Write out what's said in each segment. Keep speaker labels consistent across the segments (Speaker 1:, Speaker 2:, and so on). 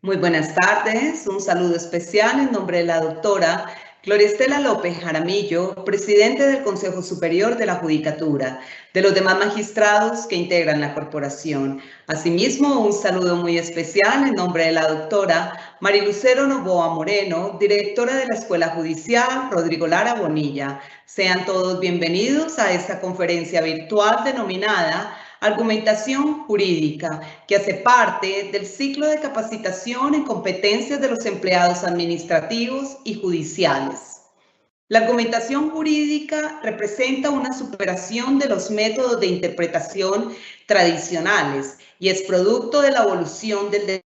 Speaker 1: Muy buenas tardes, un saludo especial en nombre de la doctora Gloria Estela López Jaramillo, presidente del Consejo Superior de la Judicatura, de los demás magistrados que integran la corporación. Asimismo, un saludo muy especial en nombre de la doctora Marilucero Novoa Moreno, directora de la Escuela Judicial Rodrigo Lara Bonilla. Sean todos bienvenidos a esta conferencia virtual denominada Argumentación Jurídica, que hace parte del ciclo de capacitación en competencias de los empleados administrativos y judiciales. La argumentación jurídica representa una superación de los métodos de interpretación tradicionales y es producto de la evolución del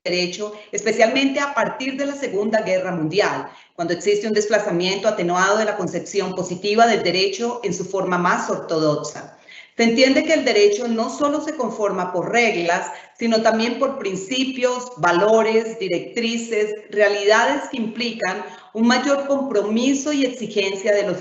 Speaker 1: derecho, especialmente a partir de la Segunda Guerra Mundial, cuando existe un desplazamiento atenuado de la concepción positiva del derecho en su forma más ortodoxa. Se entiende que el derecho no solo se conforma por reglas, sino también por principios, valores, directrices, realidades que implican un mayor compromiso y exigencia de los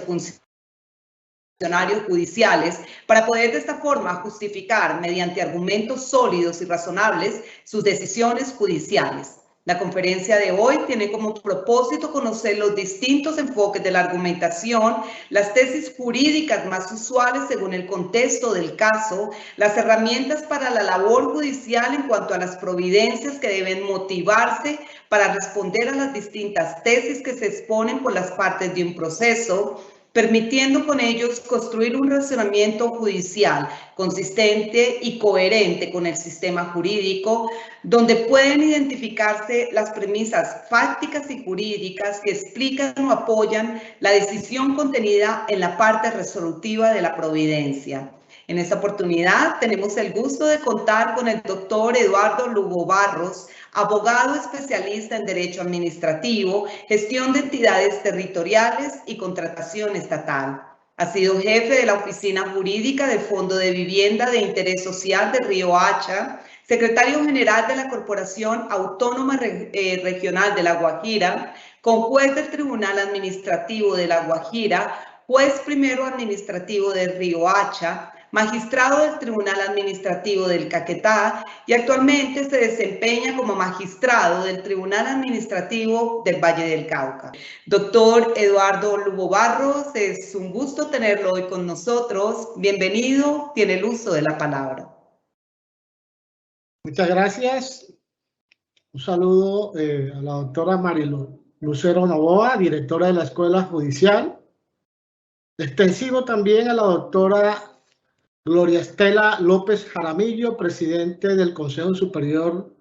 Speaker 1: funcionarios judiciales para poder de esta forma justificar mediante argumentos sólidos y razonables sus decisiones judiciales. La conferencia de hoy tiene como propósito conocer los distintos enfoques de la argumentación, las tesis jurídicas más usuales según el contexto del caso, las herramientas para la labor judicial en cuanto a las providencias que deben motivarse para responder a las distintas tesis que se exponen por las partes de un proceso, permitiendo con ellos construir un razonamiento judicial consistente y coherente con el sistema jurídico, donde pueden identificarse las premisas fácticas y jurídicas que explican o apoyan la decisión contenida en la parte resolutiva de la providencia. En esta oportunidad tenemos el gusto de contar con el doctor Eduardo Lugo Barros, abogado especialista en Derecho Administrativo, Gestión de Entidades Territoriales y Contratación Estatal. Ha sido jefe de la Oficina Jurídica del Fondo de Vivienda de Interés Social de Río Hacha, secretario general de la Corporación Autónoma Regional de La Guajira, conjuez del Tribunal Administrativo de La Guajira, juez primero administrativo de Río Hacha, magistrado del Tribunal Administrativo del Caquetá y actualmente se desempeña como magistrado del Tribunal Administrativo del Valle del Cauca. Doctor Eduardo Lugo Barros, es un gusto tenerlo hoy con nosotros. Bienvenido, tiene el uso de la palabra.
Speaker 2: Muchas gracias. Un saludo a la doctora Marilucero Novoa, directora de la Escuela Judicial. Extensivo también a la doctora Gloria Estela López Jaramillo, presidente del Consejo Superior,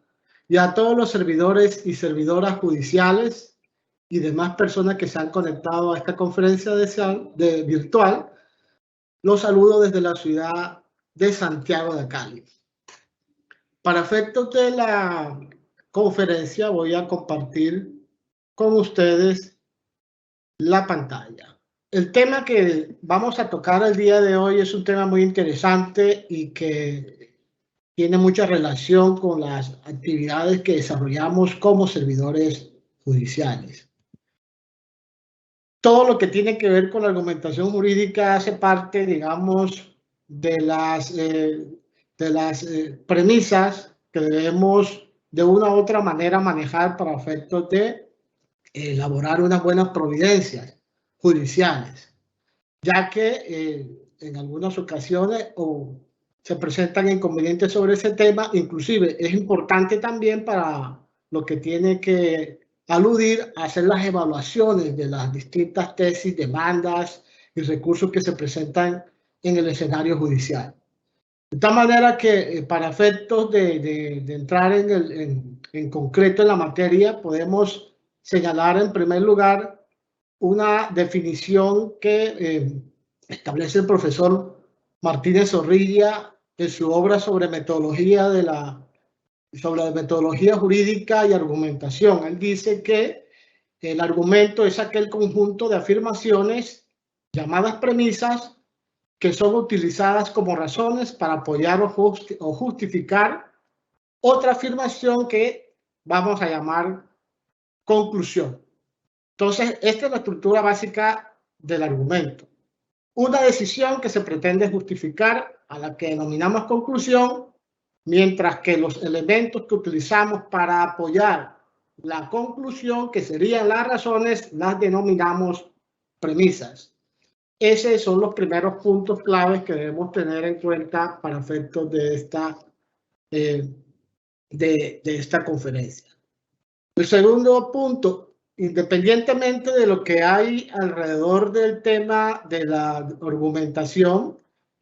Speaker 2: y a todos los servidores y servidoras judiciales y demás personas que se han conectado a esta conferencia virtual. Los saludo desde la ciudad de Santiago de Cali. Para efectos de la conferencia voy a compartir con ustedes la pantalla. El tema que vamos a tocar el día de hoy es un tema muy interesante y que tiene mucha relación con las actividades que desarrollamos como servidores judiciales. Todo lo que tiene que ver con la argumentación jurídica hace parte, digamos, de las premisas que debemos de una u otra manera manejar para efectos de elaborar unas buenas providencias judiciales, ya que en algunas ocasiones se presentan inconvenientes sobre ese tema. Inclusive es importante también para lo que tiene que aludir a hacer las evaluaciones de las distintas tesis, demandas y recursos que se presentan en el escenario judicial. De tal manera que para efectos de entrar en concreto en la materia, podemos señalar en primer lugar una definición que establece el profesor Martínez Zorrilla en su obra sobre metodología jurídica y argumentación. Él dice que el argumento es aquel conjunto de afirmaciones llamadas premisas que son utilizadas como razones para apoyar o justificar otra afirmación que vamos a llamar conclusión. Entonces, esta es la estructura básica del argumento. Una decisión que se pretende justificar, a la que denominamos conclusión, mientras que los elementos que utilizamos para apoyar la conclusión, que serían las razones, las denominamos premisas. Esos son los primeros puntos claves que debemos tener en cuenta para efectos de esta conferencia. El segundo punto, independientemente de lo que hay alrededor del tema de la argumentación,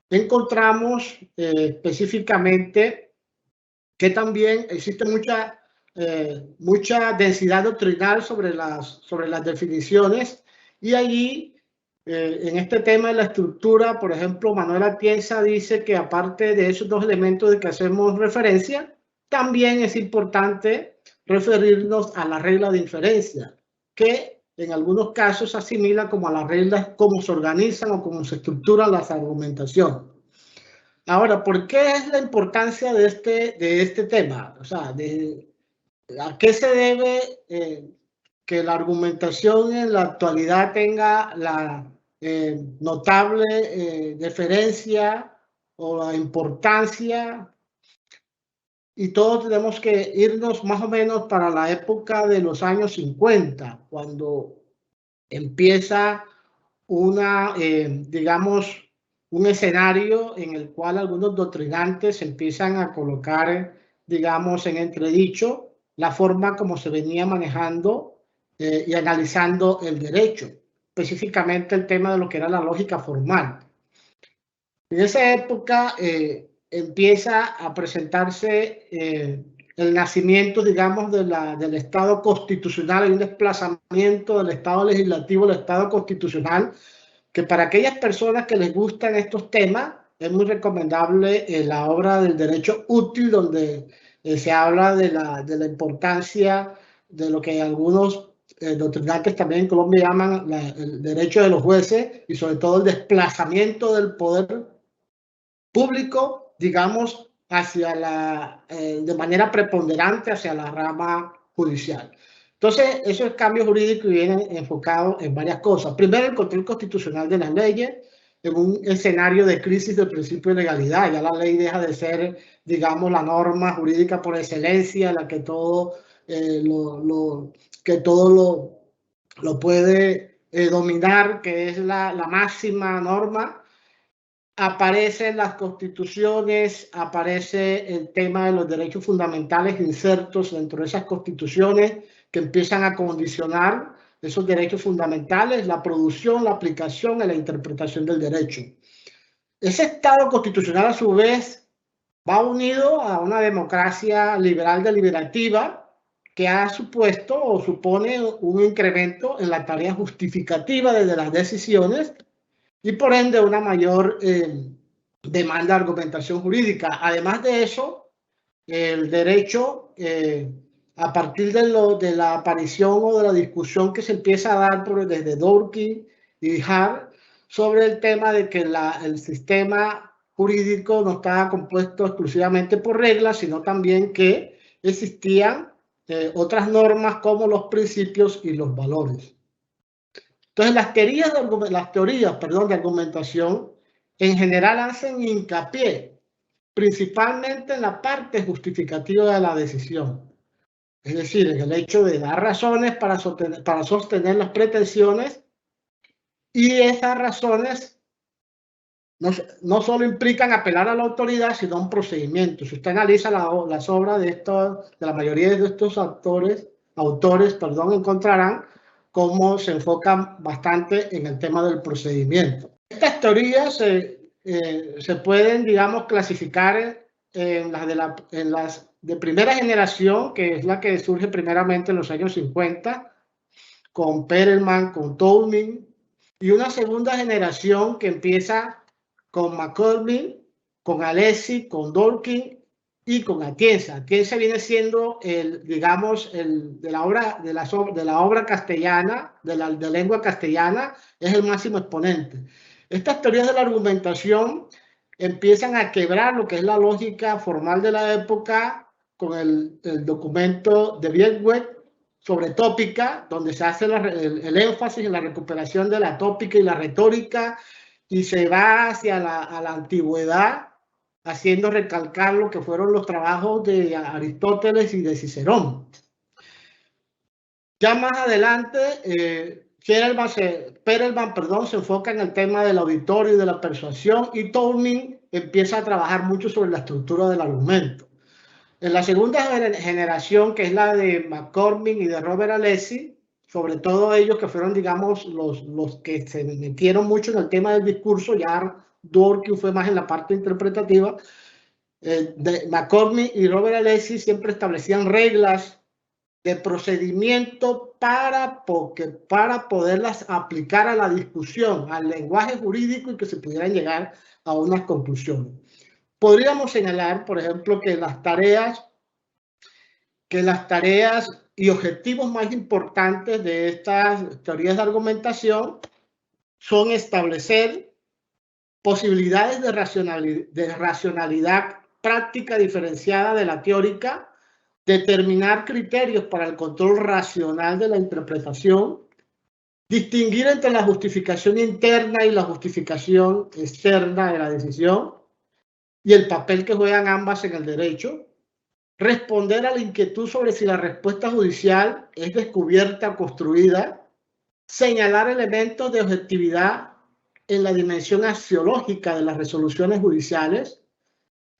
Speaker 2: encontramos específicamente que también existe mucha densidad doctrinal sobre las definiciones, y allí en este tema de la estructura, por ejemplo, Manuel Atienza dice que aparte de esos dos elementos de que hacemos referencia, también es importante referirnos a la regla de inferencia, que en algunos casos se asimila como a las reglas cómo se organizan o cómo se estructuran las argumentaciones. Ahora, ¿por qué es la importancia de este tema? O sea, ¿a qué se debe que la argumentación en la actualidad tenga la notable deferencia o la importancia? Y todos tenemos que irnos más o menos para la época de los años 50, cuando empieza digamos, un escenario en el cual algunos doctrinantes empiezan a colocar, digamos, en entredicho la forma como se venía manejando y analizando el derecho, específicamente el tema de lo que era la lógica formal. En esa época empieza a presentarse el nacimiento, digamos, del Estado constitucional, y un desplazamiento del Estado legislativo al Estado constitucional, que para aquellas personas que les gustan estos temas es muy recomendable la obra del derecho útil, donde se habla de la importancia de lo que algunos doctrinantes también en Colombia llaman el derecho de los jueces, y sobre todo el desplazamiento del poder público, digamos, de manera preponderante hacia la rama judicial. Entonces, esos cambios jurídicos vienen enfocados en varias cosas. Primero, el control constitucional de las leyes en un escenario de crisis del principio de legalidad. Ya la ley deja de ser, digamos, la norma jurídica por excelencia, la que todo lo puede dominar, que es la máxima norma. Aparecen las constituciones, aparece el tema de los derechos fundamentales insertos dentro de esas constituciones, que empiezan a condicionar esos derechos fundamentales, la producción, la aplicación y la interpretación del derecho. Ese Estado constitucional, a su vez, va unido a una democracia liberal deliberativa que ha supuesto o supone un incremento en la tarea justificativa de las decisiones, y por ende una mayor demanda de argumentación jurídica. Además de eso, el derecho, a partir de la aparición o de la discusión que se empieza a dar desde Dworkin y Hart sobre el tema de que el sistema jurídico no estaba compuesto exclusivamente por reglas, sino también que existían otras normas como los principios y los valores. Entonces, las teorías de argumentación en general hacen hincapié principalmente en la parte justificativa de la decisión. Es decir, en el hecho de dar razones para sostener las pretensiones, y esas razones no solo implican apelar a la autoridad, sino a un procedimiento. Si usted analiza las obras de la mayoría de estos autores, encontrarán cómo se enfocan bastante en el tema del procedimiento. Estas teorías se pueden, digamos, clasificar en las de primera generación, que es la que surge primeramente en los años 50, con Perelman, con Toulmin, y una segunda generación que empieza con McCormick, con Alessi, con Dworkin y con Atienza. Atienza viene siendo digamos, de la obra castellana, de lengua castellana, es el máximo exponente. Estas teorías de la argumentación empiezan a quebrar lo que es la lógica formal de la época con el documento de Bierweg sobre tópica, donde se hace el énfasis en la recuperación de la tópica y la retórica, y se va hacia la antigüedad haciendo recalcar lo que fueron los trabajos de Aristóteles y de Cicerón. Ya más adelante, Perelman, se enfoca en el tema del auditorio y de la persuasión, y Turing empieza a trabajar mucho sobre la estructura del argumento. En la segunda generación, que es la de McCormick y de Robert Alesi, sobre todo ellos que fueron, digamos, los que se metieron mucho en el tema del discurso, ya Dworkin fue más en la parte interpretativa. McCormick y Robert Alesi siempre establecían reglas de procedimiento para poderlas aplicar a la discusión, al lenguaje jurídico, y que se pudieran llegar a unas conclusiones. Podríamos señalar, por ejemplo, que las tareas y objetivos más importantes de estas teorías de argumentación son establecer posibilidades de racionalidad práctica diferenciada de la teórica, determinar criterios para el control racional de la interpretación, distinguir entre la justificación interna y la justificación externa de la decisión y el papel que juegan ambas en el derecho, responder a la inquietud sobre si la respuesta judicial es descubierta o construida, señalar elementos de objetividad en la dimensión axiológica de las resoluciones judiciales,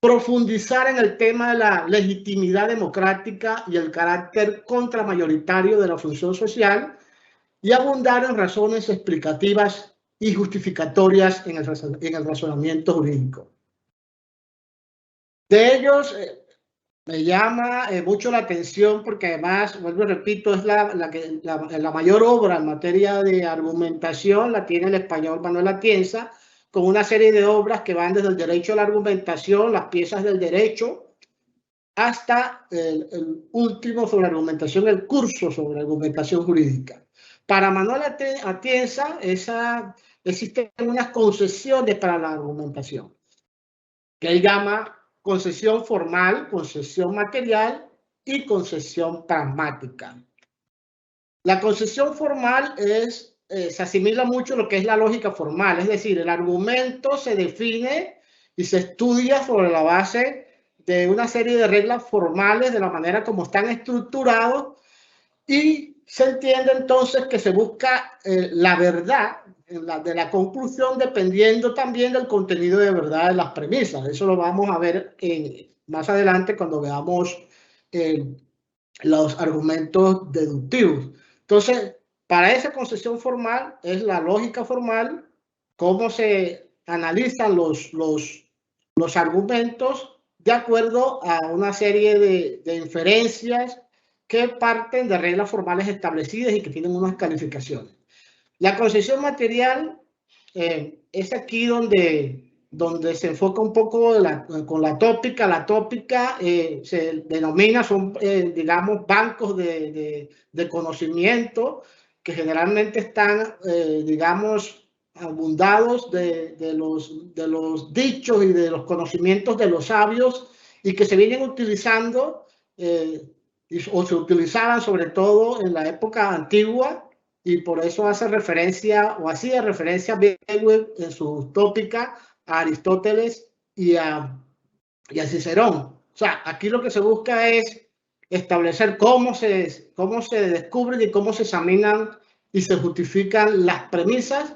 Speaker 2: profundizar en el tema de la legitimidad democrática y el carácter contramayoritario de la función social, y abundar en razones explicativas y justificatorias en el razonamiento jurídico. De ellos me llama mucho la atención porque además, vuelvo y repito, es la mayor obra en materia de argumentación, la tiene el español Manuel Atienza, con una serie de obras que van desde el derecho a la argumentación, las piezas del derecho, hasta el último sobre argumentación, el curso sobre argumentación jurídica. Para Manuel Atienza, existen unas concesiones para la argumentación, que él llama concesión formal, concesión material y concesión pragmática. La concesión formal se asimila mucho a lo que es la lógica formal, es decir, el argumento se define y se estudia sobre la base de una serie de reglas formales de la manera como están estructurados, y se entiende entonces que se busca la verdad de la conclusión dependiendo también del contenido de verdad de las premisas. Eso lo vamos a ver más adelante cuando veamos los argumentos deductivos. Entonces, para esa concesión formal es la lógica formal, cómo se analizan los argumentos de acuerdo a una serie de inferencias que parten de reglas formales establecidas y que tienen unas calificaciones. La concesión material es aquí donde se enfoca un poco con la tópica. La tópica se denomina, son digamos, bancos de conocimiento que generalmente están, digamos, abundados de los dichos y de los conocimientos de los sabios, y que se vienen utilizando o se utilizaban sobre todo en la época antigua, y por eso hace referencia, o hacía referencia Beowulf en su tópica, a Aristóteles y a Cicerón. O sea, aquí lo que se busca es establecer cómo se descubren y cómo se examinan y se justifican las premisas,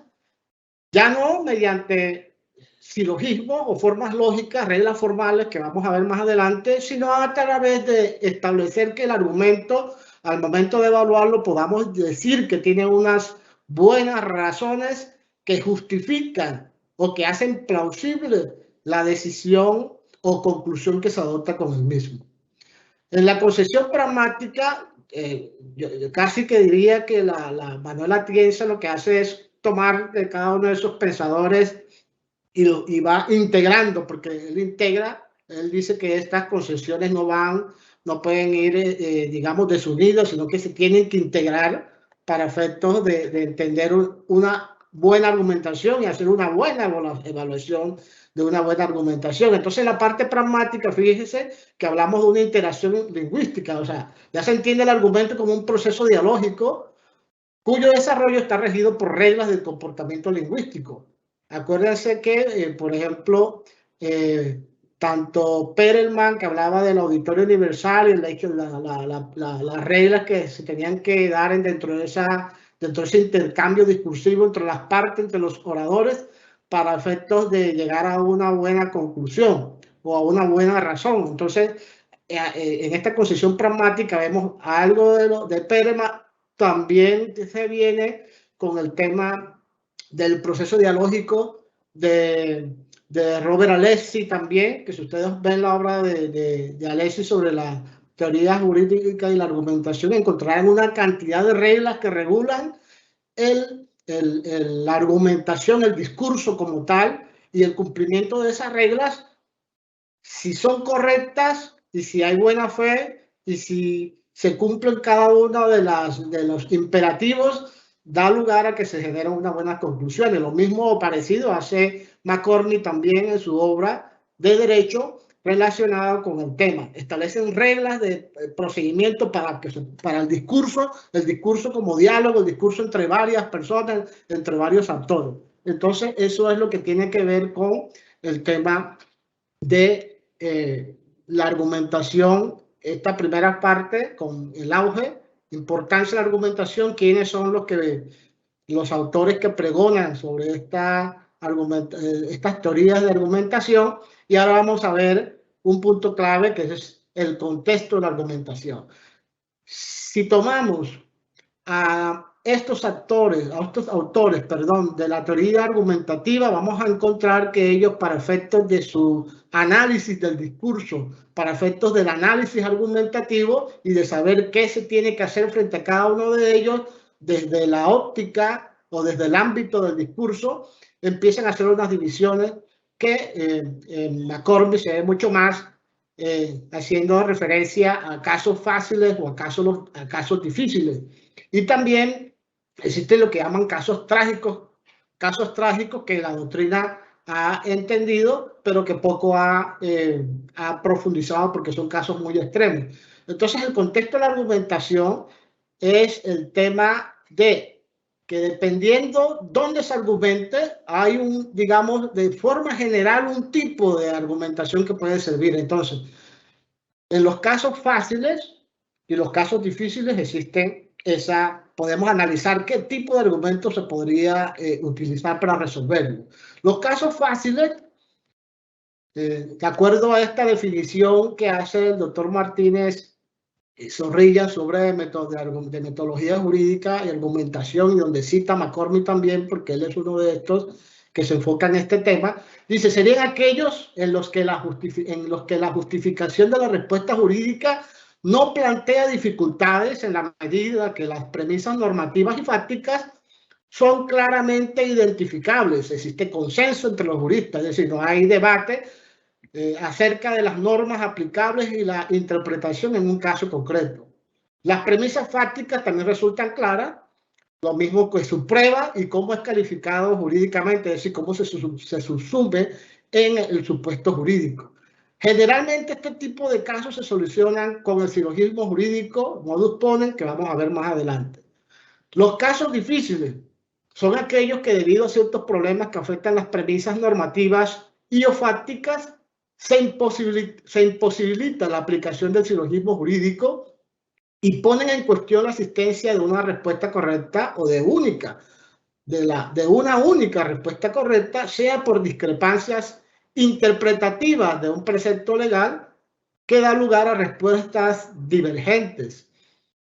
Speaker 2: ya no mediante silogismo o formas lógicas, reglas formales que vamos a ver más adelante, sino a través de establecer que el argumento, al momento de evaluarlo, podamos decir que tiene unas buenas razones que justifican o que hacen plausible la decisión o conclusión que se adopta con el mismo. En la concesión pragmática, yo casi que diría que la Manuel Atienza lo que hace es tomar de cada uno de esos pensadores y va integrando, porque él dice que estas concesiones no pueden ir, digamos, desunidas, sino que se tienen que integrar para efectos de entender una buena argumentación y hacer una buena evaluación de una buena argumentación. Entonces, en la parte pragmática, fíjese que hablamos de una interacción lingüística, o sea, ya se entiende el argumento como un proceso dialógico cuyo desarrollo está regido por reglas del comportamiento lingüístico. Acuérdense que, por ejemplo, tanto Perelman, que hablaba del auditorio universal, y las reglas que se tenían que dar dentro de ese intercambio discursivo entre las partes, entre los oradores, para efectos de llegar a una buena conclusión o a una buena razón. Entonces, en esta concesión pragmática vemos algo de Perelman. También se viene con el tema del proceso dialógico de Robert Alessi también, que si ustedes ven la obra de Alessi sobre la teoría jurídica y la argumentación, encontrarán una cantidad de reglas que regulan la argumentación, el discurso como tal, y el cumplimiento de esas reglas, si son correctas y si hay buena fe y si se cumplen cada uno de los imperativos, da lugar a que se generen unas buenas conclusiones. Lo mismo o parecido hace McCormick también en su obra de derecho relacionado con el tema. Establecen reglas de procedimiento para el discurso como diálogo, el discurso entre varias personas, entre varios actores. Entonces, eso es lo que tiene que ver con el tema de la argumentación, esta primera parte con el auge, importancia de la argumentación, quiénes son los autores que pregonan sobre estas teorías de argumentación, y ahora vamos a ver un punto clave que es el contexto de la argumentación. Si tomamos a estos autores de la teoría argumentativa, vamos a encontrar que ellos, para efectos de su análisis del discurso, para efectos del análisis argumentativo y de saber qué se tiene que hacer frente a cada uno de ellos, desde la óptica o desde el ámbito del discurso, empiezan a hacer unas divisiones que McCormick se ve mucho más haciendo referencia a casos fáciles o a casos difíciles. Y también existen lo que llaman casos trágicos que la doctrina ha entendido, pero que poco ha profundizado porque son casos muy extremos. Entonces, el contexto de la argumentación es el tema de que dependiendo dónde se argumente, hay digamos, de forma general, un tipo de argumentación que puede servir. Entonces, en los casos fáciles y los casos difíciles existen podemos analizar qué tipo de argumentos se podría utilizar para resolverlo. Los casos fáciles, de acuerdo a esta definición que hace el doctor Martínez Zorrilla sobre de metodología jurídica y argumentación, y donde cita a McCormick también, porque él es uno de estos que se enfoca en este tema, dice, serían aquellos en los que la justificación de la respuesta jurídica no plantea dificultades en la medida que las premisas normativas y fácticas son claramente identificables. Existe consenso entre los juristas, es decir, no hay debate acerca de las normas aplicables y la interpretación en un caso concreto. Las premisas fácticas también resultan claras, lo mismo que su prueba y cómo es calificado jurídicamente, es decir, cómo se subsume en el supuesto jurídico. Generalmente este tipo de casos se solucionan con el silogismo jurídico, modus ponens, que vamos a ver más adelante. Los casos difíciles son aquellos que, debido a ciertos problemas que afectan las premisas normativas y o fácticas, se imposibilita la aplicación del silogismo jurídico y ponen en cuestión la existencia de una respuesta correcta o de una única respuesta correcta, sea por discrepancias interpretativas de un precepto legal que da lugar a respuestas divergentes,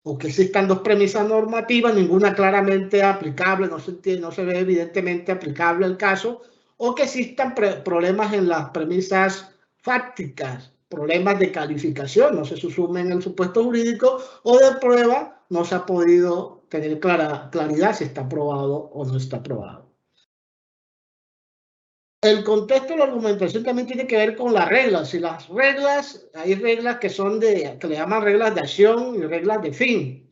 Speaker 2: o que existan dos premisas normativas, ninguna claramente aplicable, no se ve evidentemente aplicable el caso, o que existan problemas en las premisas fácticas, problemas de calificación, no se subsumen en el supuesto jurídico, o de prueba, no se ha podido tener claridad si está aprobado o no está aprobado. El contexto de la argumentación también tiene que ver con las reglas. Y las reglas, hay reglas que le llaman reglas de acción y reglas de fin.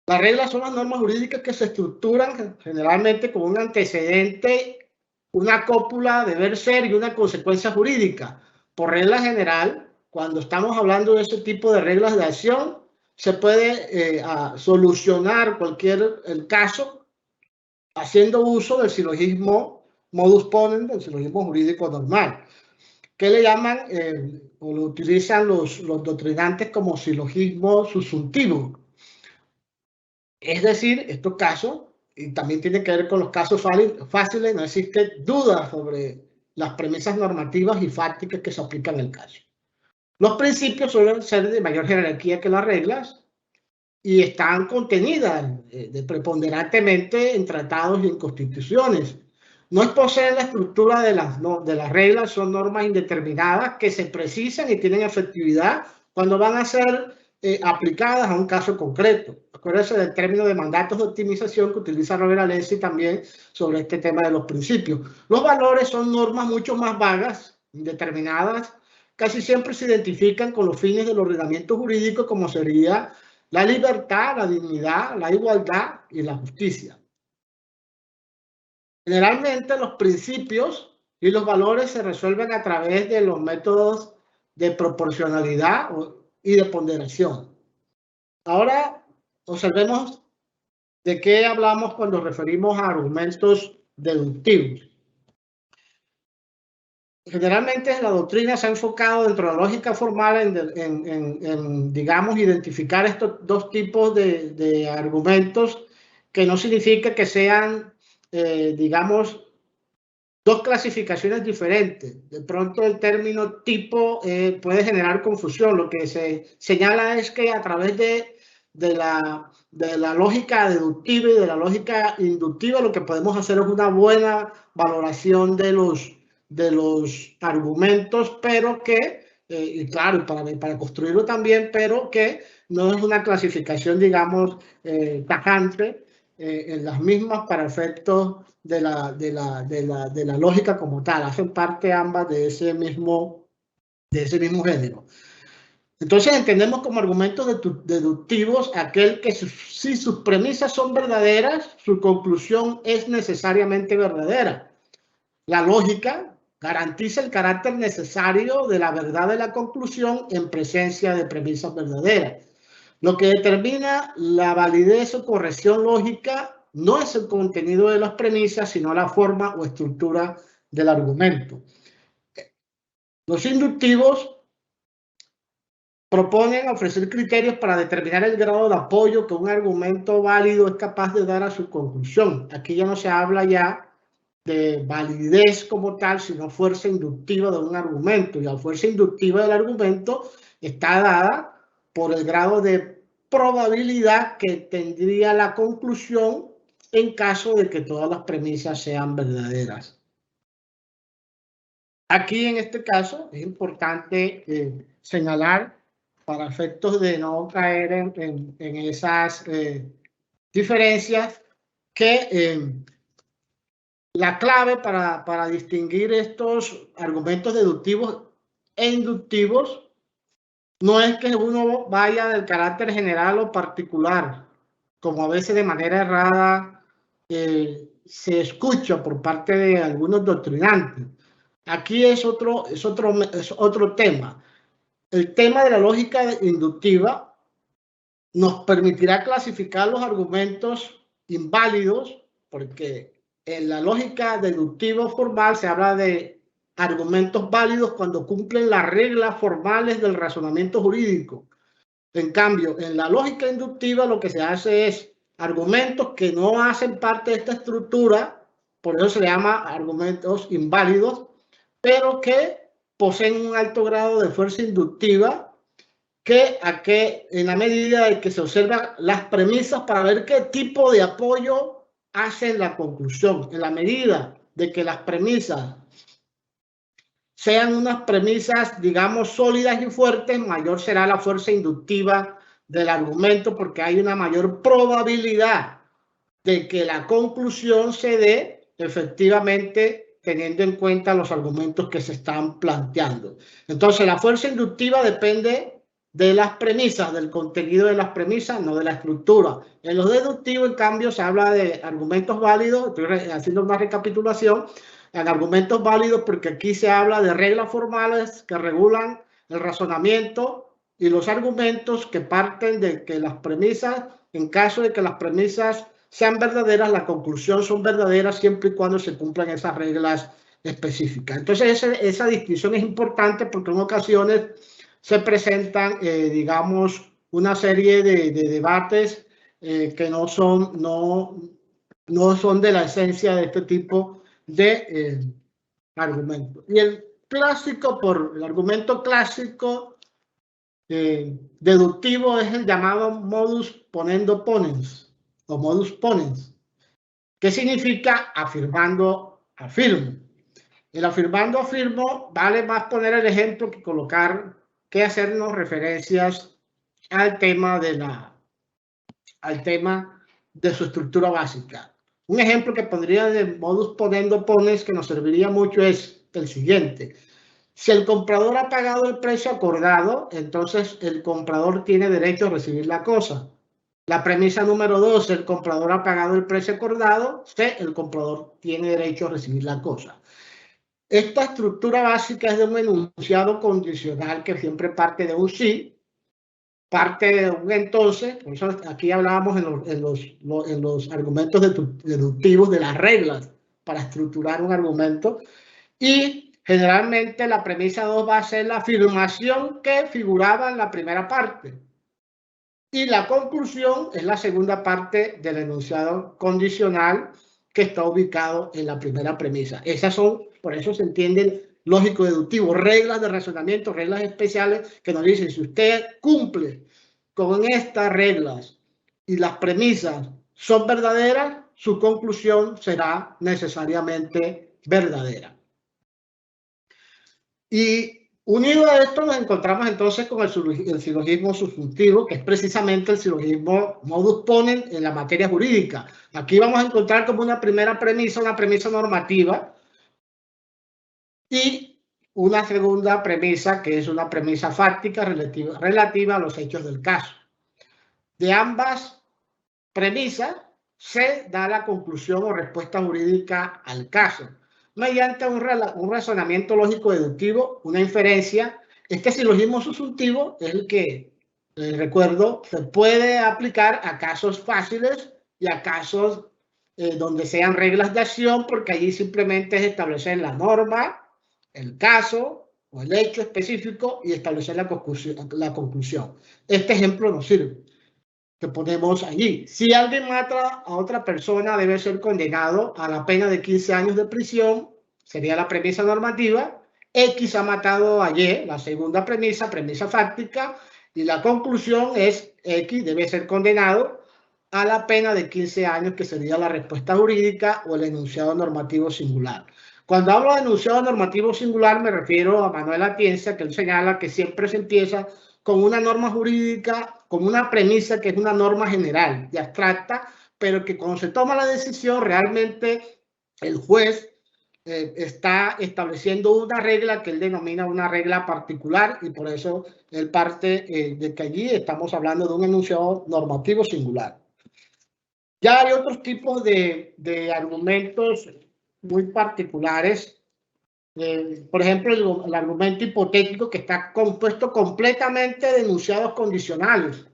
Speaker 2: Las reglas son las normas jurídicas que se estructuran generalmente con un antecedente, una cópula, deber ser y una consecuencia jurídica. Por regla general, cuando estamos hablando de ese tipo de reglas de acción, se puede solucionar el caso haciendo uso del silogismo modus ponens, del silogismo jurídico normal. que le llaman o lo utilizan los doctrinantes como silogismo subsuntivo. Es decir, estos casos, y también tiene que ver con los casos fáciles, no existe duda sobre las premisas normativas y fácticas que se aplican en el caso. Los principios suelen ser de mayor jerarquía que las reglas y están contenidas preponderantemente en tratados y en constituciones. No poseen la estructura de las reglas, son normas indeterminadas que se precisan y tienen efectividad cuando van a ser aplicadas a un caso concreto. Acuérdense del término de mandatos de optimización que utiliza Robert Alessi también sobre este tema de los principios. Los valores son normas mucho más vagas, indeterminadas, casi siempre se identifican con los fines del ordenamiento jurídico como sería la libertad, la dignidad, la igualdad y la justicia. Generalmente los principios y los valores se resuelven a través de los métodos de proporcionalidad y de ponderación. Ahora observemos de qué hablamos cuando referimos a argumentos deductivos. Generalmente la doctrina se ha enfocado dentro de la lógica formal en digamos, identificar estos dos tipos de argumentos, que no significa que sean, digamos, dos clasificaciones diferentes. De pronto el término tipo puede generar confusión. Lo que se señala es que a través de la lógica deductiva y de la lógica inductiva lo que podemos hacer es una buena valoración de los argumentos, pero que, y claro, para construirlo también, pero que no es una clasificación, digamos, tajante en las mismas para efectos de la lógica como tal. Hacen parte ambas de ese mismo género. Entonces entendemos como argumentos deductivos aquel que si sus premisas son verdaderas, su conclusión es necesariamente verdadera. La lógica garantiza el carácter necesario de la verdad de la conclusión en presencia de premisas verdaderas. Lo que determina la validez o corrección lógica no es el contenido de las premisas, sino la forma o estructura del argumento. Los inductivos proponen ofrecer criterios para determinar el grado de apoyo que un argumento válido es capaz de dar a su conclusión. Aquí ya no se habla ya de validez como tal, sino fuerza inductiva de un argumento. Y la fuerza inductiva del argumento está dada por el grado de probabilidad que tendría la conclusión en caso de que todas las premisas sean verdaderas. Aquí en este caso es importante señalar, para efectos de no caer en esas diferencias, que la clave para distinguir estos argumentos deductivos e inductivos no es que uno vaya del carácter general o particular, como a veces de manera errada se escucha por parte de algunos doctrinantes. Aquí es otro tema. El tema de la lógica inductiva nos permitirá clasificar los argumentos inválidos, porque en la lógica deductiva formal se habla de argumentos válidos cuando cumplen las reglas formales del razonamiento jurídico. En cambio, en la lógica inductiva lo que se hace es argumentos que no hacen parte de esta estructura, por eso se llama argumentos inválidos, pero que poseen un alto grado de fuerza inductiva, que en la medida de que se observan las premisas para ver qué tipo de apoyo hacen la conclusión. En la medida de que las premisas sean unas premisas, digamos, sólidas y fuertes, mayor será la fuerza inductiva del argumento, porque hay una mayor probabilidad de que la conclusión se dé efectivamente teniendo en cuenta los argumentos que se están planteando. Entonces, la fuerza inductiva depende de las premisas, del contenido de las premisas, no de la estructura. En los deductivos, en cambio, se habla de argumentos válidos. Estoy haciendo una recapitulación. En argumentos válidos, porque aquí se habla de reglas formales que regulan el razonamiento y los argumentos que parten de que las premisas, en caso de que las premisas sean verdaderas, la conclusión son verdaderas siempre y cuando se cumplan esas reglas específica. Entonces, esa distinción es importante porque en ocasiones se presentan, digamos, una serie de debates que no son de la esencia de este tipo de argumentos. Y el argumento clásico deductivo es el llamado modus ponendo ponens o modus ponens, que significa afirmando afirmo. El afirmando afirmo vale más poner el ejemplo que hacernos referencias al tema de su estructura básica. Un ejemplo que pondría de modus ponendo ponens que nos serviría mucho es el siguiente. Si el comprador ha pagado el precio acordado, entonces el comprador tiene derecho a recibir la cosa. La premisa número 2, el comprador ha pagado el precio acordado, el comprador tiene derecho a recibir la cosa. Esta estructura básica es de un enunciado condicional que siempre parte de un sí, parte de un entonces. Por eso aquí hablábamos en los argumentos deductivos de las reglas para estructurar un argumento. Y generalmente la premisa 2 va a ser la afirmación que figuraba en la primera parte. Y la conclusión es la segunda parte del enunciado condicional que está ubicado en la primera premisa. Esas son, por eso se entienden lógico-deductivo, reglas de razonamiento, reglas especiales que nos dicen, si usted cumple con estas reglas y las premisas son verdaderas, su conclusión será necesariamente verdadera. Y unido a esto nos encontramos entonces con el silogismo subjuntivo, que es precisamente el silogismo modus ponens en la materia jurídica. Aquí vamos a encontrar como una primera premisa, una premisa normativa, y una segunda premisa que es una premisa fáctica relativa a los hechos del caso. De ambas premisas se da la conclusión o respuesta jurídica al caso mediante un razonamiento lógico deductivo, una inferencia. Este silogismo subjuntivo es el que, recuerdo, se puede aplicar a casos fáciles y a casos donde sean reglas de acción, porque allí simplemente es establecer la norma, el caso o el hecho específico y establecer la conclusión. Este ejemplo nos sirve, que ponemos allí. Si alguien mata a otra persona, debe ser condenado a la pena de 15 años de prisión, sería la premisa normativa. X ha matado a Y, la segunda premisa fáctica, y la conclusión es X debe ser condenado a la pena de 15 años, que sería la respuesta jurídica o el enunciado normativo singular. Cuando hablo de enunciado normativo singular me refiero a Manuel Atienza, que él señala que siempre se empieza con una norma jurídica, con una premisa que es una norma general y abstracta, pero que cuando se toma la decisión realmente el juez está estableciendo una regla que él denomina una regla particular, y por eso él parte de que allí estamos hablando de un enunciado normativo singular. Ya hay otros tipos de argumentos muy particulares. Por ejemplo, el argumento hipotético, que está compuesto completamente de enunciados condicionales.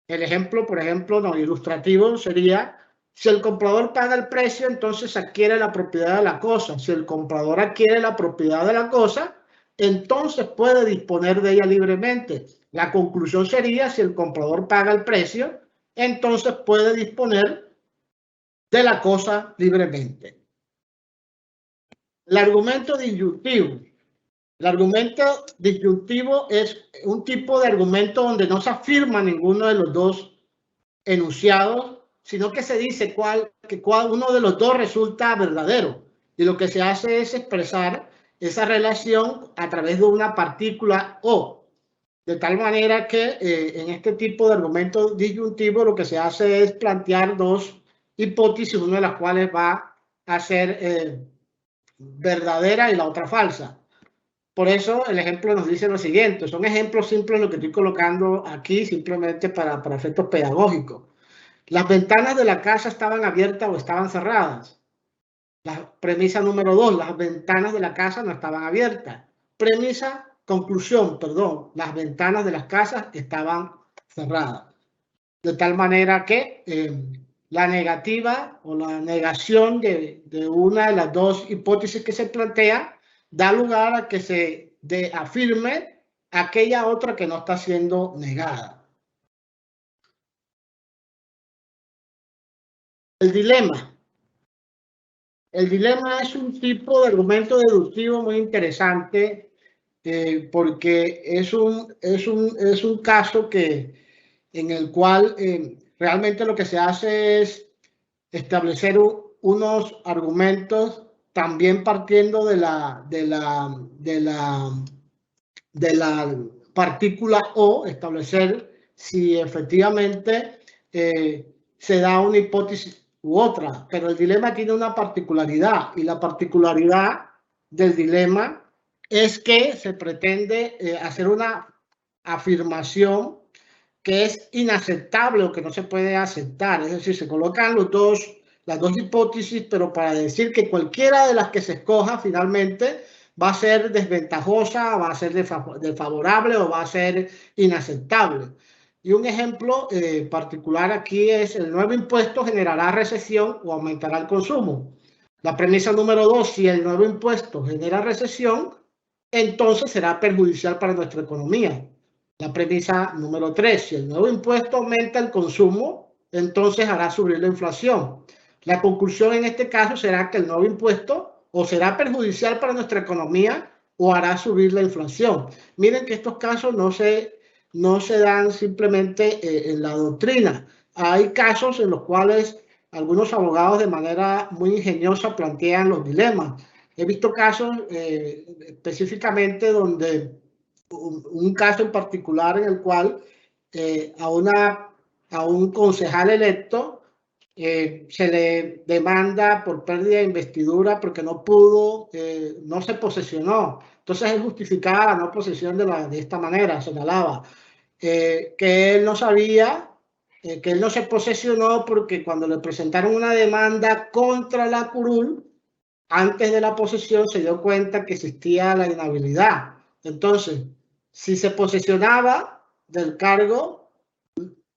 Speaker 2: El ejemplo, por ejemplo, no ilustrativo sería: si el comprador paga el precio, entonces adquiere la propiedad de la cosa. Si el comprador adquiere la propiedad de la cosa, entonces puede disponer de ella libremente. La conclusión sería: si el comprador paga el precio, entonces puede disponer de la cosa libremente. El argumento disyuntivo. El argumento disyuntivo es un tipo de argumento donde no se afirma ninguno de los dos enunciados, sino que se dice que uno de los dos resulta verdadero. Y lo que se hace es expresar esa relación a través de una partícula o. De tal manera que en este tipo de argumento disyuntivo lo que se hace es plantear dos hipótesis, una de las cuales va a ser verdadera y la otra falsa. Por eso el ejemplo nos dice lo siguiente. Son ejemplos simples lo que estoy colocando aquí simplemente para efectos pedagógicos. Las ventanas de la casa estaban abiertas o estaban cerradas. La premisa número 2, las ventanas de la casa no estaban abiertas. Conclusión, las ventanas de las casas estaban cerradas. De tal manera que la negativa o la negación de una de las dos hipótesis que se plantea da lugar a que se afirme aquella otra que no está siendo negada. El dilema. El dilema es un tipo de argumento deductivo muy interesante porque es un caso en el cual realmente lo que se hace es establecer unos argumentos también partiendo de la partícula O, establecer si efectivamente se da una hipótesis u otra, pero el dilema tiene una particularidad, y la particularidad del dilema es que se pretende hacer una afirmación que es inaceptable o que no se puede aceptar. Es decir, se colocan las dos hipótesis, pero para decir que cualquiera de las que se escoja finalmente va a ser desventajosa, va a ser desfavorable o va a ser inaceptable. Y un ejemplo particular aquí es: el nuevo impuesto generará recesión o aumentará el consumo. La premisa número 2, si el nuevo impuesto genera recesión, entonces será perjudicial para nuestra economía. La premisa número 3, si el nuevo impuesto aumenta el consumo, entonces hará subir la inflación. La conclusión en este caso será que el nuevo impuesto o será perjudicial para nuestra economía o hará subir la inflación. Miren que estos casos no se dan simplemente en la doctrina. Hay casos en los cuales algunos abogados de manera muy ingeniosa plantean los dilemas. He visto casos específicamente donde un caso en particular en el cual a un concejal electo se le demanda por pérdida de investidura porque no pudo, no se posesionó. Entonces él justificaba la no posesión de esta manera, señalaba que él no sabía, que él no se posesionó porque cuando le presentaron una demanda contra la curul, antes de la posesión se dio cuenta que existía la inhabilidad. Entonces, si se posesionaba del cargo,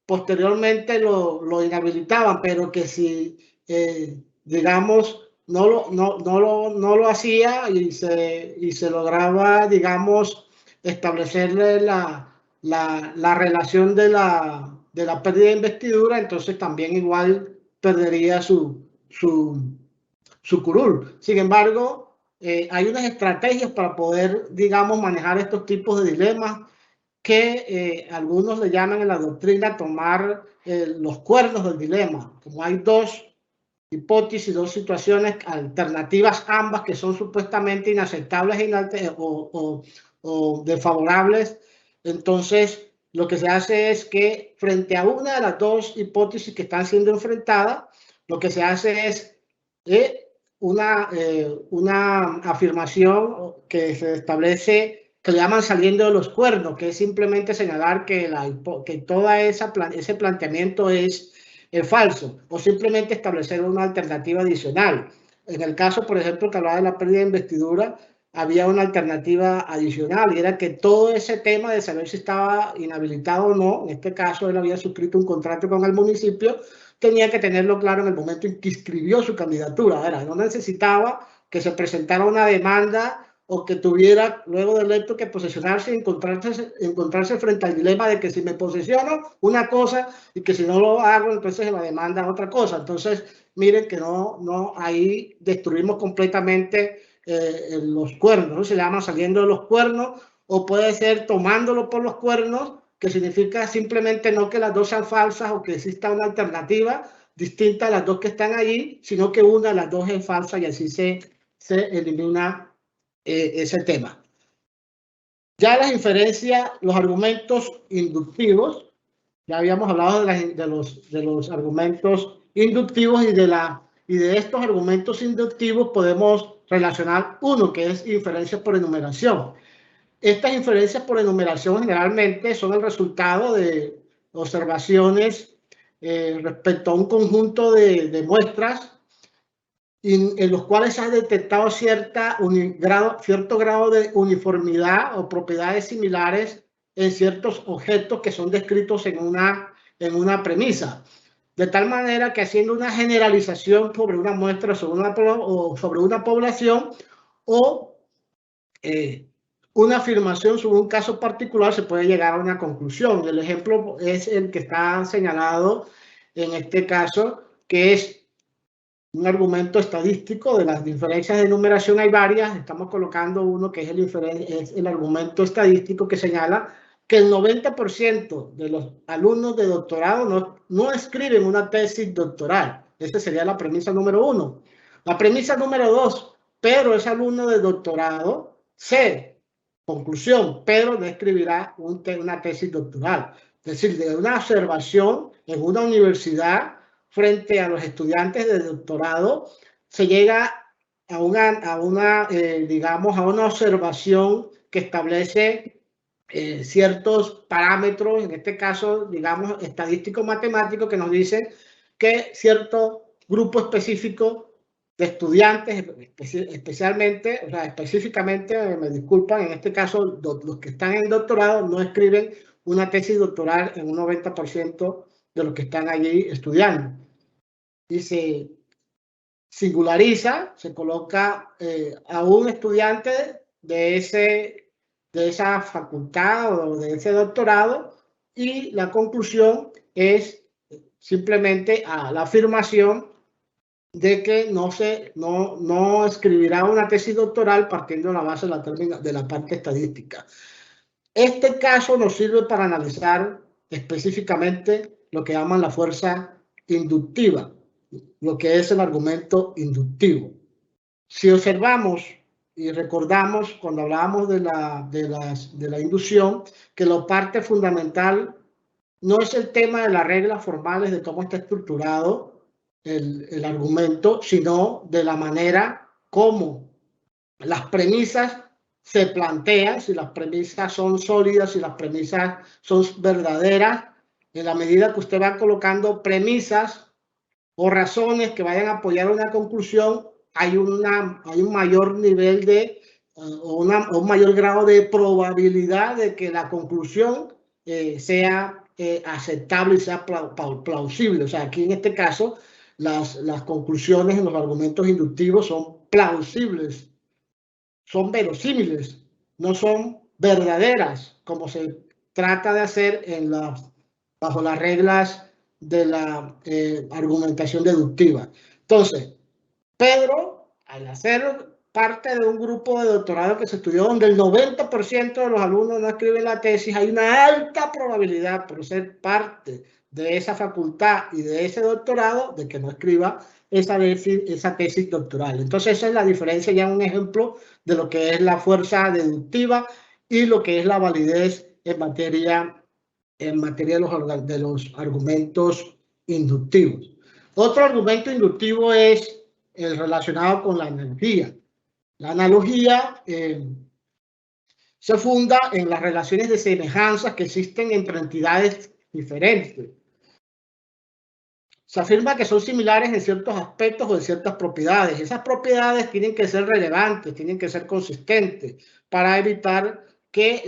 Speaker 2: posteriormente lo inhabilitaban, pero que si, digamos, no lo hacía y se lograba, digamos, establecerle la relación de la pérdida de investidura, entonces también igual perdería su curul. Sin embargo, hay unas estrategias para poder, digamos, manejar estos tipos de dilemas que algunos le llaman en la doctrina tomar los cuernos del dilema. Como hay dos hipótesis, dos situaciones alternativas, ambas que son supuestamente inaceptables o desfavorables, entonces lo que se hace es que frente a una de las dos hipótesis que están siendo enfrentadas, lo que se hace es una afirmación que se establece, que le llaman saliendo de los cuernos, que es simplemente señalar que todo ese planteamiento es falso, o simplemente establecer una alternativa adicional. En el caso, por ejemplo, que hablaba de la pérdida de investidura, había una alternativa adicional, y era que todo ese tema de saber si estaba inhabilitado o no, en este caso él había suscrito un contrato con el municipio, tenía que tenerlo claro en el momento en que inscribió su candidatura. Era, no necesitaba que se presentara una demanda o que tuviera luego del electo que posesionarse y encontrarse frente al dilema de que si me posesiono una cosa y que si no lo hago entonces la demanda otra cosa. Entonces miren que ahí destruimos completamente los cuernos, ¿no? Se llama saliendo de los cuernos, o puede ser tomándolo por los cuernos, que significa simplemente no que las dos sean falsas o que exista una alternativa distinta a las dos que están allí, sino que una de las dos es falsa, y así se elimina ese tema. Ya las inferencias, los argumentos inductivos, ya habíamos hablado de los argumentos inductivos, y de estos argumentos inductivos podemos relacionar uno, que es inferencias por enumeración. Estas inferencias por enumeración generalmente son el resultado de observaciones respecto a un conjunto de muestras en los cuales se ha detectado cierto grado de uniformidad o propiedades similares en ciertos objetos que son descritos en una premisa. de tal manera que haciendo una generalización sobre una muestra sobre una población o una afirmación sobre un caso particular se puede llegar a una conclusión. El ejemplo es el que está señalado en este caso, que es un argumento estadístico de las diferencias de numeración. Hay varias, estamos colocando uno que es el argumento estadístico que señala que el 90% de los alumnos de doctorado no escriben una tesis doctoral. Esa sería la premisa número 1. La premisa número 2, Pedro es alumno de doctorado. Conclusión, Pedro no escribirá una tesis doctoral. Es decir, de una observación en una universidad frente a los estudiantes de doctorado, se llega a una observación que establece ciertos parámetros, en este caso, digamos, estadístico-matemático, que nos dicen que cierto grupo específico de estudiantes, especialmente, o sea, específicamente, me disculpan, en este caso, los que están en doctorado no escriben una tesis doctoral en un 90% de los que están allí estudiando. Y se singulariza, se coloca a un estudiante de esa facultad o de ese doctorado, y la conclusión es simplemente la afirmación de que no escribirá una tesis doctoral partiendo de la base de la parte estadística. Este caso nos sirve para analizar específicamente lo que llaman la fuerza inductiva, lo que es el argumento inductivo. Si observamos y recordamos cuando hablábamos de la inducción, que la parte fundamental no es el tema de las reglas formales de cómo está estructurado el argumento, sino de la manera como las premisas se plantean, si las premisas son sólidas, si las premisas son verdaderas. En la medida que usted va colocando premisas o razones que vayan a apoyar una conclusión, hay un mayor nivel un mayor grado de probabilidad de que la conclusión sea aceptable y sea plausible. O sea, aquí en este caso, las conclusiones en los argumentos inductivos son plausibles, son verosímiles, no son verdaderas, como se trata de hacer bajo las reglas de la argumentación deductiva. Entonces, Pedro, al hacer parte de un grupo de doctorado que se estudió donde el 90% de los alumnos no escriben la tesis, hay una alta probabilidad por ser parte de esa facultad y de ese doctorado de que no escriba esa tesis doctoral. Entonces esa es la diferencia, ya un ejemplo de lo que es la fuerza deductiva y lo que es la validez en materia de los argumentos inductivos. Otro argumento inductivo es el relacionado con la analogía. La analogía se funda en las relaciones de semejanzas que existen entre entidades diferentes. Se afirma que son similares en ciertos aspectos o en ciertas propiedades. Esas propiedades tienen que ser relevantes, tienen que ser consistentes para evitar que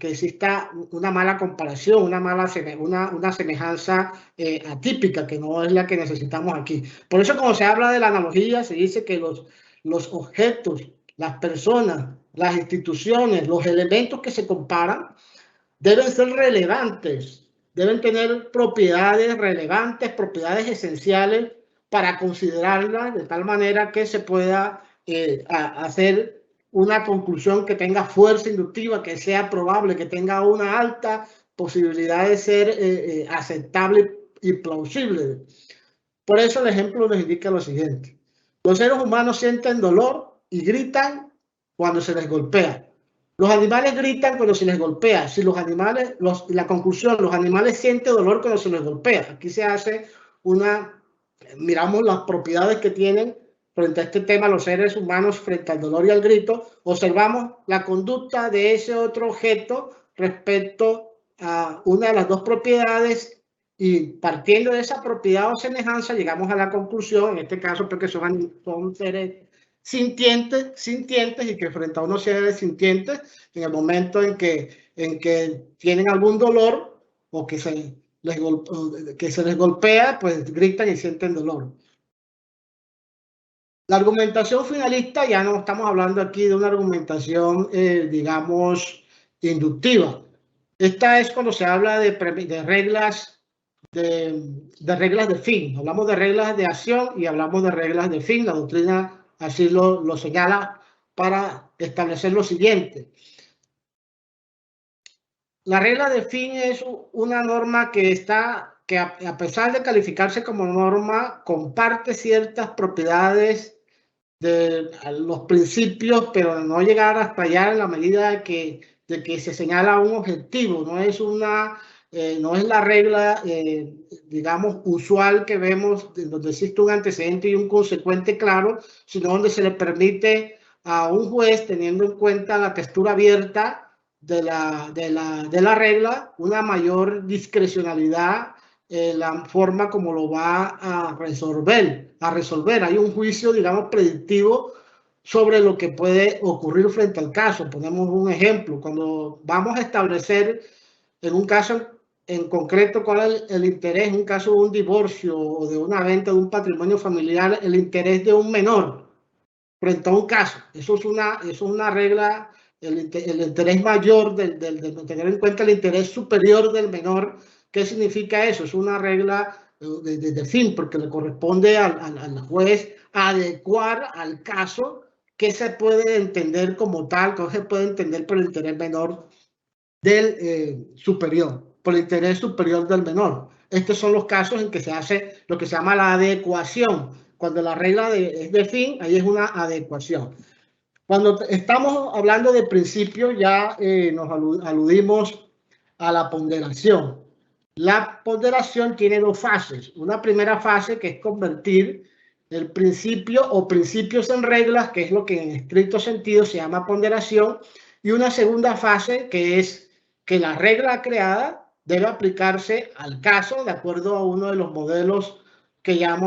Speaker 2: exista una mala comparación, una semejanza atípica, que no es la que necesitamos aquí. Por eso, cuando se habla de la analogía, se dice que los objetos, las personas, las instituciones, los elementos que se comparan deben ser relevantes, deben tener propiedades relevantes, propiedades esenciales para considerarlas de tal manera que se pueda hacer una conclusión que tenga fuerza inductiva, que sea probable, que tenga una alta posibilidad de ser aceptable y plausible. Por eso el ejemplo nos indica lo siguiente. Los seres humanos sienten dolor y gritan cuando se les golpea. Los animales gritan cuando se les golpea. Si la conclusión, los animales sienten dolor cuando se les golpea. Aquí se hace miramos las propiedades que tienen frente a este tema los seres humanos frente al dolor y al grito. Observamos la conducta de ese otro objeto respecto a una de las dos propiedades y partiendo de esa propiedad o semejanza llegamos a la conclusión, en este caso porque son seres sintientes y que frente a unos seres sintientes, en el momento en que tienen algún dolor o que se que se les golpea, pues gritan y sienten dolor. La argumentación finalista, ya no estamos hablando aquí de una argumentación, digamos, inductiva. Esta es cuando se habla de reglas reglas de fin. Hablamos de reglas de acción y hablamos de reglas de fin. La doctrina así lo señala para establecer lo siguiente. La regla de fin es una norma que a pesar de calificarse como norma, comparte ciertas propiedades de los principios, pero no llegar hasta allá en la medida de que se señala un objetivo. No es la regla, digamos, usual que vemos, donde existe un antecedente y un consecuente claro, sino donde se le permite a un juez, teniendo en cuenta la textura abierta de la regla, una mayor discrecionalidad la forma como lo va a resolver. Hay un juicio, digamos, predictivo sobre lo que puede ocurrir frente al caso. Ponemos un ejemplo. Cuando vamos a establecer en un caso en concreto cuál es el interés, en un caso de un divorcio o de una venta de un patrimonio familiar, el interés de un menor frente a un caso. Eso es una regla, el interés mayor, tener en cuenta el interés superior del menor. ¿Qué significa eso? Es una regla de fin, porque le corresponde al juez adecuar al caso qué se puede entender como tal, qué se puede entender por el interés menor del superior, por el interés superior del menor. Estos son los casos en que se hace lo que se llama la adecuación. Cuando la regla es de fin, ahí es una adecuación. Cuando estamos hablando de principios, ya nos aludimos a la ponderación. La ponderación tiene dos fases. Una primera fase que es convertir el principio o principios en reglas, que es lo que en estricto sentido se llama ponderación, y una segunda fase que es que la regla creada debe aplicarse al caso de acuerdo a uno de los modelos que ya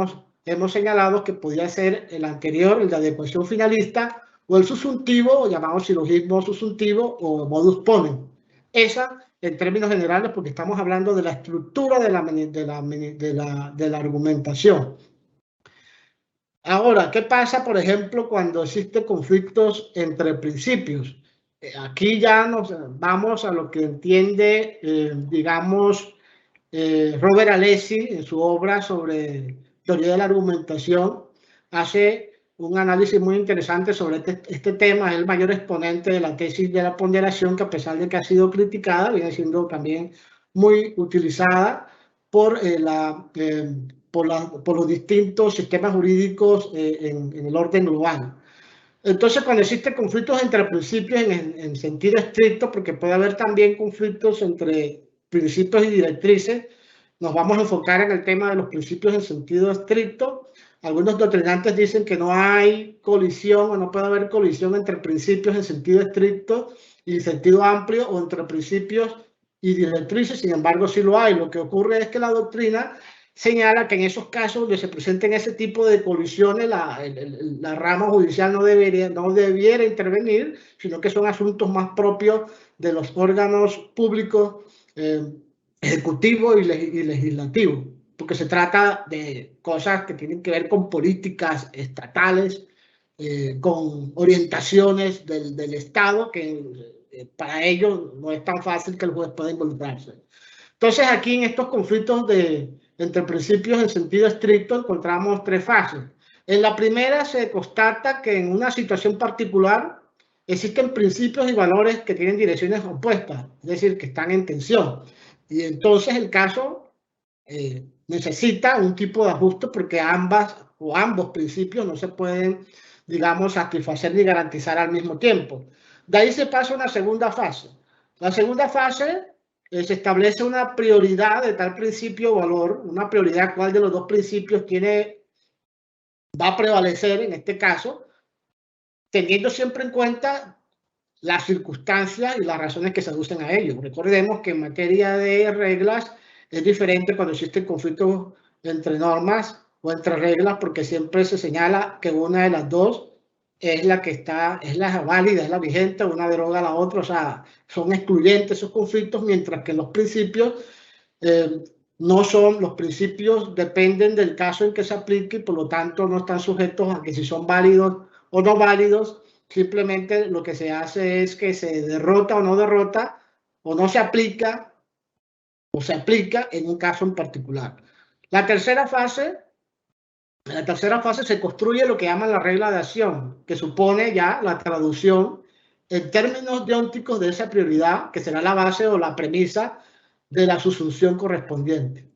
Speaker 2: hemos señalado, que podría ser el anterior, el de adecuación finalista, o el subsuntivo, o llamamos silogismo subsuntivo, o modus ponens. Esa, en términos generales, porque estamos hablando de la estructura de la argumentación. Ahora, ¿qué pasa, por ejemplo, cuando existen conflictos entre principios? Aquí ya nos vamos a lo que entiende, digamos, Robert Alessi en su obra sobre teoría de la argumentación. Hace un análisis muy interesante sobre este tema. Es el mayor exponente de la tesis de la ponderación, que a pesar de que ha sido criticada, viene siendo también muy utilizada por los distintos sistemas jurídicos en el orden global. Entonces, cuando existen conflictos entre principios en sentido estricto, porque puede haber también conflictos entre principios y directrices, nos vamos a enfocar en el tema de los principios en sentido estricto. Algunos doctrinantes dicen que no hay colisión o no puede haber colisión entre principios en sentido estricto y en sentido amplio, o entre principios y directrices. Sin embargo, sí lo hay. Lo que ocurre es que la doctrina señala que en esos casos donde se presenten ese tipo de colisiones, la rama judicial no debiera intervenir, sino que son asuntos más propios de los órganos públicos, ejecutivo y legislativo, porque se trata de cosas que tienen que ver con políticas estatales, con orientaciones del Estado, que para ellos no es tan fácil que el juez pueda involucrarse. Entonces, aquí en estos conflictos entre principios en sentido estricto encontramos tres fases. En la primera se constata que en una situación particular existen principios y valores que tienen direcciones opuestas, es decir, que están en tensión. Y entonces el caso necesita un tipo de ajuste, porque ambos principios no se pueden, digamos, satisfacer ni garantizar al mismo tiempo. De ahí se pasa a una segunda fase. La segunda fase se establece una prioridad de tal principio o valor, una prioridad cuál de los dos principios va a prevalecer en este caso, teniendo siempre en cuenta las circunstancias y las razones que se aducen a ello. Recordemos que en materia de reglas es diferente cuando existen conflictos entre normas o entre reglas, porque siempre se señala que una de las dos es la válida, es la vigente, una deroga a la otra. O sea, son excluyentes esos conflictos, mientras que en los principios no son, los principios dependen del caso en que se aplique y por lo tanto no están sujetos a que si son válidos o no válidos. Simplemente lo que se hace es que se derrota o no derrota, o no se aplica o se aplica en un caso en particular. En la tercera fase se construye lo que llaman la regla de acción, que supone ya la traducción en términos deónticos de esa prioridad, que será la base o la premisa de la subsunción correspondiente.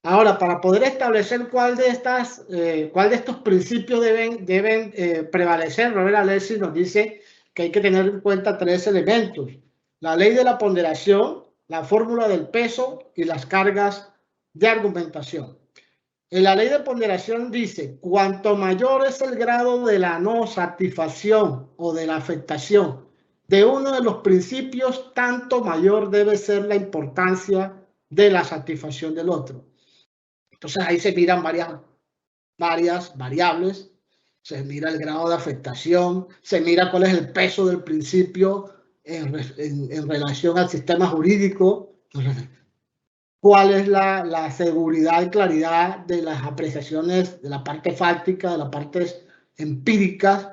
Speaker 2: Ahora, para poder establecer cuál de estos principios deben prevalecer, Robert Alessi nos dice que hay que tener en cuenta 3 elementos: la ley de la ponderación, la fórmula del peso y las cargas de argumentación. En la ley de ponderación dice: cuanto mayor es el grado de la no satisfacción o de la afectación de uno de los principios, tanto mayor debe ser la importancia de la satisfacción del otro. Entonces ahí se miran varias variables, se mira el grado de afectación, se mira cuál es el peso del principio en relación al sistema jurídico, cuál es la seguridad y claridad de las apreciaciones de la parte fáctica, de las partes empíricas.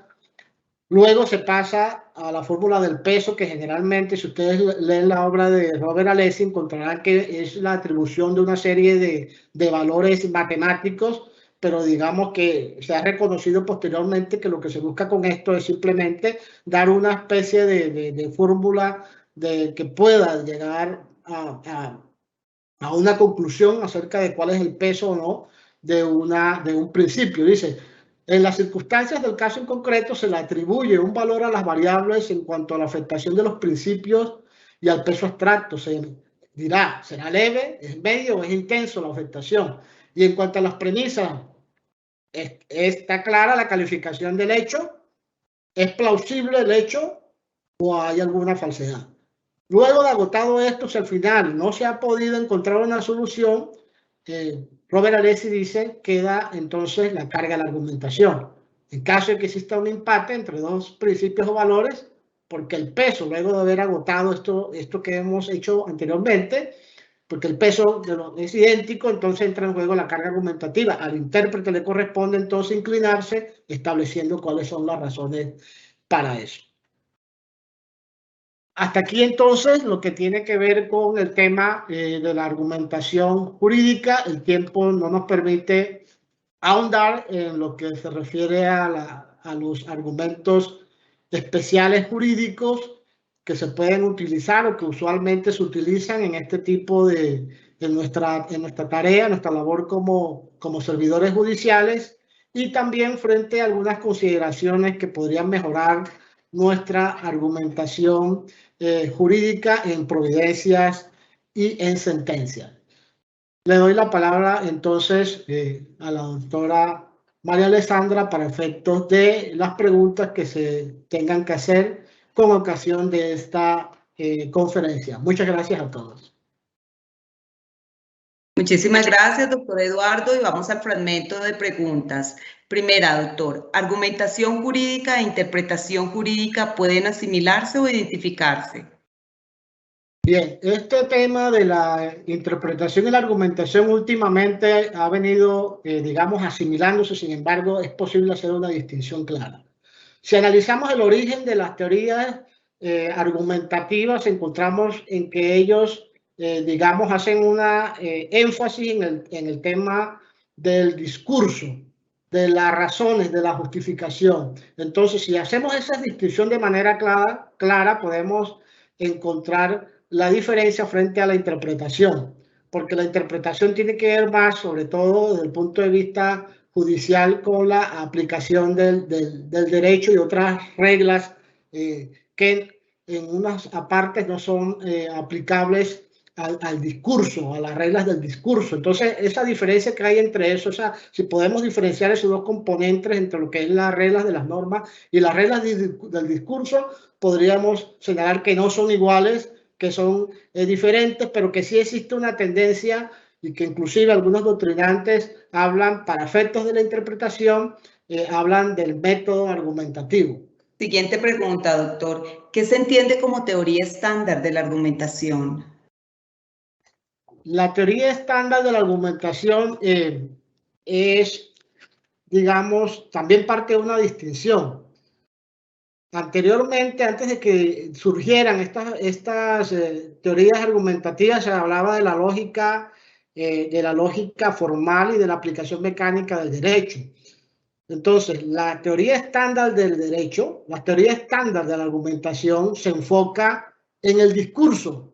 Speaker 2: Luego se pasa a la fórmula del peso, que generalmente, si ustedes leen la obra de Robert Alessi, encontrarán que es la atribución de una serie de valores matemáticos, pero digamos que se ha reconocido posteriormente que lo que se busca con esto es simplemente dar una especie de fórmula que pueda llegar a una conclusión acerca de cuál es el peso o no de un principio. Dice: en las circunstancias del caso en concreto se le atribuye un valor a las variables en cuanto a la afectación de los principios y al peso abstracto. Se dirá, ¿será leve, es medio o es intenso la afectación? Y en cuanto a las premisas, ¿está clara la calificación del hecho? ¿Es plausible el hecho o hay alguna falsedad? Luego de agotado esto, si al final no se ha podido encontrar una solución, Robert Alessi dice, queda entonces la carga de la argumentación. En caso de que exista un empate entre dos principios o valores, porque el peso, luego de haber agotado esto que hemos hecho anteriormente, porque el peso es idéntico, entonces entra en juego la carga argumentativa. Al intérprete le corresponde entonces inclinarse, estableciendo cuáles son las razones para eso. Hasta aquí entonces lo que tiene que ver con el tema de la argumentación jurídica. El tiempo no nos permite ahondar en lo que se refiere a los argumentos especiales jurídicos que se pueden utilizar o que usualmente se utilizan en este tipo en nuestra tarea, nuestra labor como servidores judiciales, y también frente a algunas consideraciones que podrían mejorar nuestra argumentación jurídica en providencias y en sentencias. Le doy la palabra entonces a la doctora María Alessandra para efectos de las preguntas que se tengan que hacer con ocasión de esta conferencia. Muchas gracias a todos.
Speaker 1: Muchísimas gracias, doctor Eduardo, y vamos al fragmento de preguntas. Primera, doctor, ¿argumentación jurídica e interpretación jurídica pueden asimilarse o identificarse?
Speaker 2: Bien, este tema de la interpretación y la argumentación últimamente ha venido, digamos, asimilándose. Sin embargo, es posible hacer una distinción clara. Si analizamos el origen de las teorías argumentativas, encontramos en que ellos digamos, hacen una énfasis en el tema del discurso, de las razones, de la justificación. Entonces, si hacemos esa distinción de manera clara, podemos encontrar la diferencia frente a la interpretación, porque la interpretación tiene que ver más, sobre todo desde el punto de vista judicial, con la aplicación del derecho y otras reglas que en unas partes no son aplicables al discurso, a las reglas del discurso. Entonces, esa diferencia que hay entre eso, o sea, si podemos diferenciar esos dos componentes entre lo que es las reglas de las normas y las reglas del discurso, podríamos señalar que no son iguales, que son diferentes, pero que sí existe una tendencia y que inclusive algunos doctrinantes hablan, para efectos de la interpretación, hablan del método argumentativo.
Speaker 1: Siguiente pregunta, doctor. ¿Qué se entiende como teoría estándar de la argumentación?
Speaker 2: la teoría estándar de la argumentación es, digamos, también parte de una distinción. Anteriormente, antes de que surgieran estas teorías argumentativas, se hablaba de la lógica formal y de la aplicación mecánica del derecho. Entonces, la teoría estándar del derecho, la teoría estándar de la argumentación se enfoca en el discurso,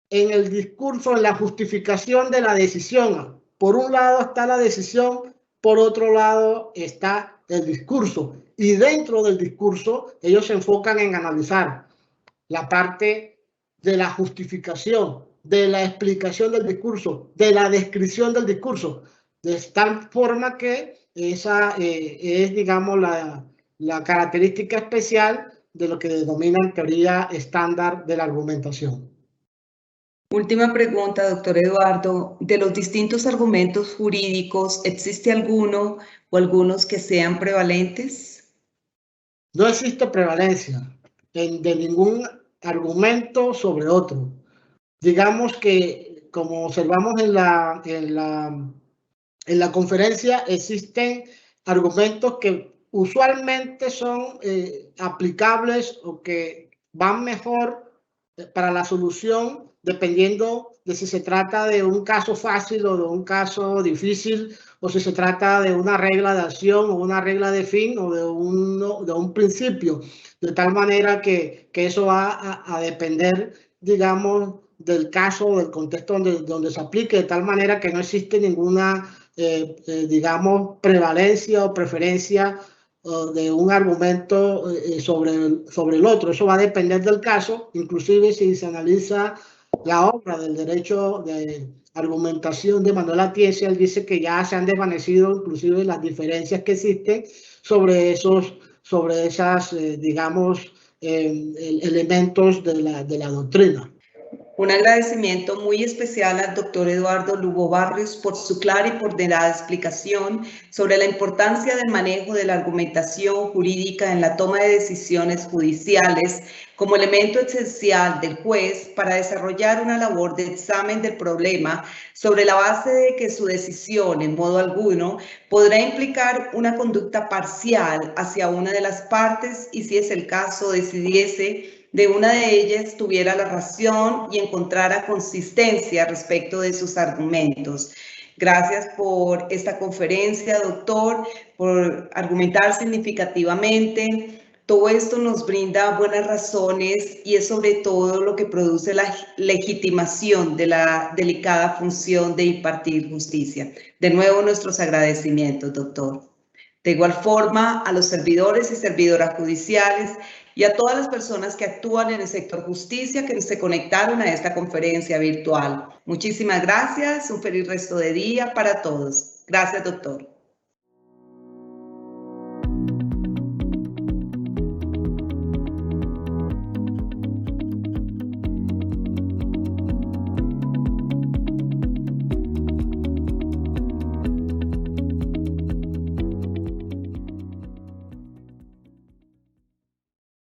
Speaker 2: en la justificación de la decisión. Por un lado está la decisión, por otro lado está el discurso. Y dentro del discurso, ellos se enfocan en analizar la parte de la justificación, de la explicación del discurso, de la descripción del discurso, de tal forma que esa es, digamos, la característica especial de lo que denominan teoría estándar de la argumentación.
Speaker 1: Última pregunta, doctor Eduardo. De los distintos argumentos jurídicos, ¿existe alguno o algunos que sean prevalentes?
Speaker 2: No existe prevalencia de ningún argumento sobre otro. Digamos que, como observamos en la conferencia, existen argumentos que usualmente son aplicables o que van mejor para la solución, dependiendo de si se trata de un caso fácil o de un caso difícil, o si se trata de una regla de acción o una regla de fin o de un principio, de tal manera que eso va a depender, digamos, del caso, del contexto donde se aplique, de tal manera que no existe ninguna, digamos, prevalencia o preferencia de un argumento sobre el otro. Eso va a depender del caso, inclusive si se analiza la obra del derecho de argumentación de Manuel Atienza, él dice que ya se han desvanecido inclusive las diferencias que existen sobre esas, digamos, elementos de la doctrina.
Speaker 1: Un agradecimiento muy especial al doctor Eduardo Lugo Barrios por su clara y ponderada explicación sobre la importancia del manejo de la argumentación jurídica en la toma de decisiones judiciales como elemento esencial del juez para desarrollar una labor de examen del problema sobre la base de que su decisión en modo alguno podrá implicar una conducta parcial hacia una de las partes y, si es el caso, decidiese de una de ellas tuviera la razón y encontrara consistencia respecto de sus argumentos. Gracias por esta conferencia, doctor, por argumentar significativamente. Todo esto nos brinda buenas razones y es sobre todo lo que produce la legitimación de la delicada función de impartir justicia. De nuevo, nuestros agradecimientos, doctor. De igual forma, a los servidores y servidoras judiciales y a todas las personas que actúan en el sector justicia que se conectaron a esta conferencia virtual. Muchísimas gracias, un feliz resto de día para todos. Gracias, doctor.